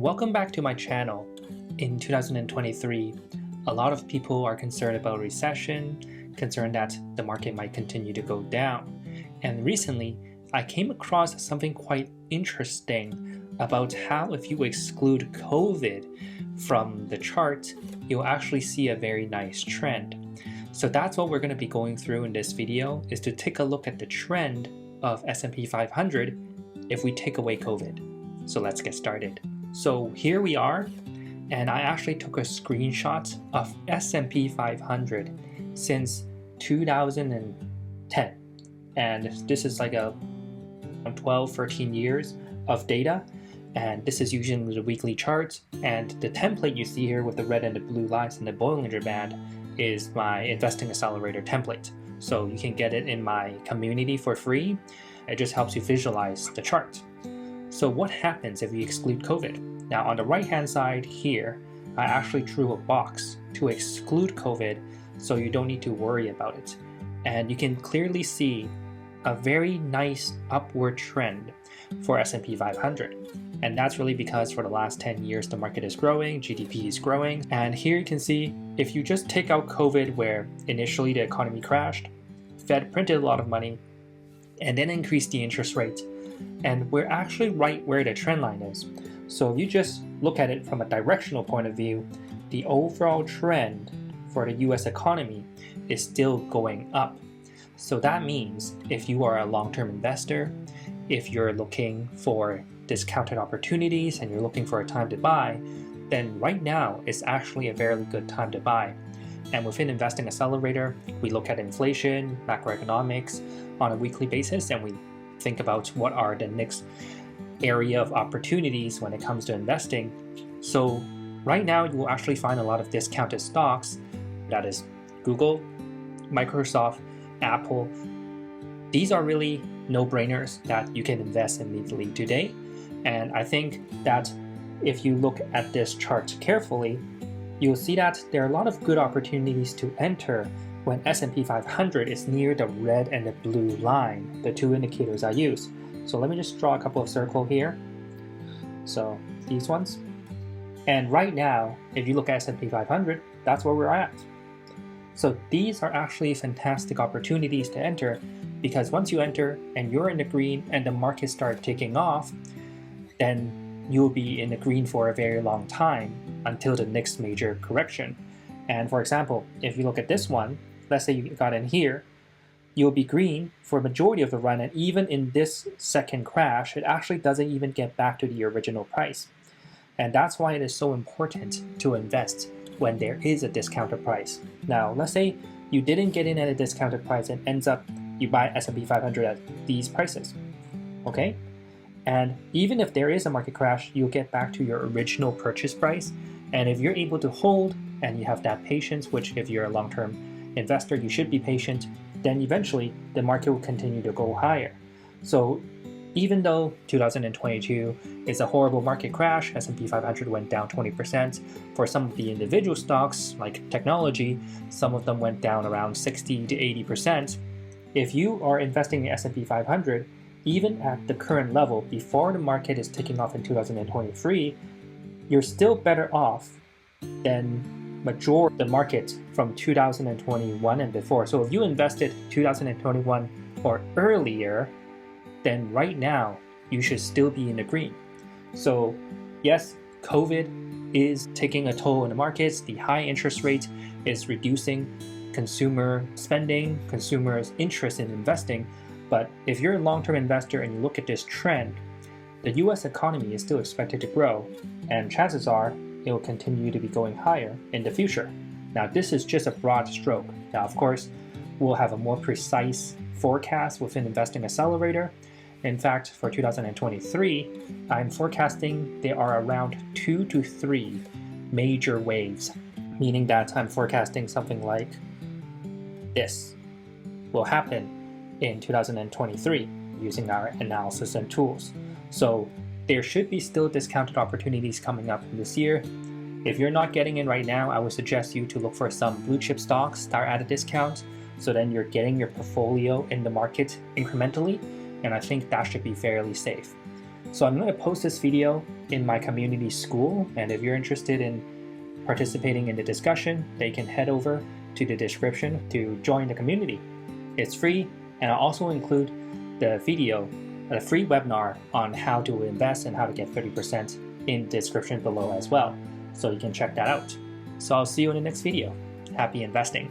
Welcome back to my channel. In 2023, a lot of people are concerned about recession, concerned that the market might continue to go down. And recently, I came across something quite interesting about how if you exclude COVID from the chart, you'll actually see a very nice trend. So that's what we're going to be going through in this video, is to take a look at the trend of S&P 500 if we take away COVID. So let's get started. So here we are, and I actually took a screenshot of S&P 500 since 2010, and this is like a 12-13 years of data, and this is using the weekly charts, and the template you see here with the red and the blue lines and the Bollinger Band is my investing accelerator template. So you can get it in my community for free. It just helps you visualize the chart. So what happens if we exclude COVID? Now on the right hand side here, I actually drew a box to exclude COVID so you don't need to worry about it. And you can clearly see a very nice upward trend for S&P 500. And that's really because for the last 10 years, the market is growing, GDP is growing. And here you can see, if you just take out COVID, where initially the economy crashed, Fed printed a lot of money, and then increased the interest rate. And we're actually right where the trend line is. So if you just look at it from a directional point of view, the overall trend for the US economy is still going up. So that means if you are a long-term investor, if you're looking for discounted opportunities and you're looking for a time to buy, then right now is actually a very good time to buy. And within Investing Accelerator, we look at inflation, macroeconomics on a weekly basis, and we think about what are the next area of opportunities when it comes to investing. So right now you will actually find a lot of discounted stocks. That is Google, Microsoft, Apple. These are really no-brainers that you can invest immediately today. And I think that if you look at this chart carefully, you'll see that there are a lot of good opportunities to enter when S&P 500 is near the red and the blue line, the two indicators I use. So let me just draw a couple of circles here. So these ones. And right now, if you look at S&P 500, that's where we're at. So these are actually fantastic opportunities to enter, because once you enter and you're in the green and the market starts taking off, then you'll be in the green for a very long time until the next major correction. And for example, if you look at this one, let's say you got in here, you'll be green for a majority of the run, and even in this second crash, it actually doesn't even get back to the original price. And that's why it is so important to invest when there is a discounted price. Now, let's say you didn't get in at a discounted price and ends up you buy S&P 500 at these prices, okay? And even if there is a market crash, you'll get back to your original purchase price. And if you're able to hold and you have that patience, which if you're a long-term investor, you should be patient, then eventually the market will continue to go higher. So even though 2022 is a horrible market crash, S&P 500 went down 20%. For some of the individual stocks like technology, some of them went down around 60 to 80%. If you are investing in S&P 500, even at the current level, before the market is taking off in 2023, you're still better off than majority of the market from 2021 and before. So if you invested 2021 or earlier, then right now you should still be in the green. So yes, COVID is taking a toll on the markets. The high interest rate is reducing consumer spending, consumers' interest in investing. But if you're a long-term investor and you look at this trend, the US economy is still expected to grow, and chances are it will continue to be going higher in the future. Now, this is just a broad stroke. Now, of course, we'll have a more precise forecast within Investing Accelerator. In fact, for 2023, I'm forecasting there are around 2 to 3 major waves, meaning that I'm forecasting something like this will happen in 2023 using our analysis and tools. So there should be still discounted opportunities coming up this year. If you're not getting in right now, I would suggest you to look for some blue chip stocks that are at a discount, so then you're getting your portfolio in the market incrementally, and I think that should be fairly safe. So I'm going to post this video in my community school, and if you're interested in participating in the discussion, they can head over to the description to join the community. It's free, and I'll also include the video, a free webinar on how to invest and how to get 30% in the description below as well, so you can check that out. So I'll see you in the next video. Happy investing!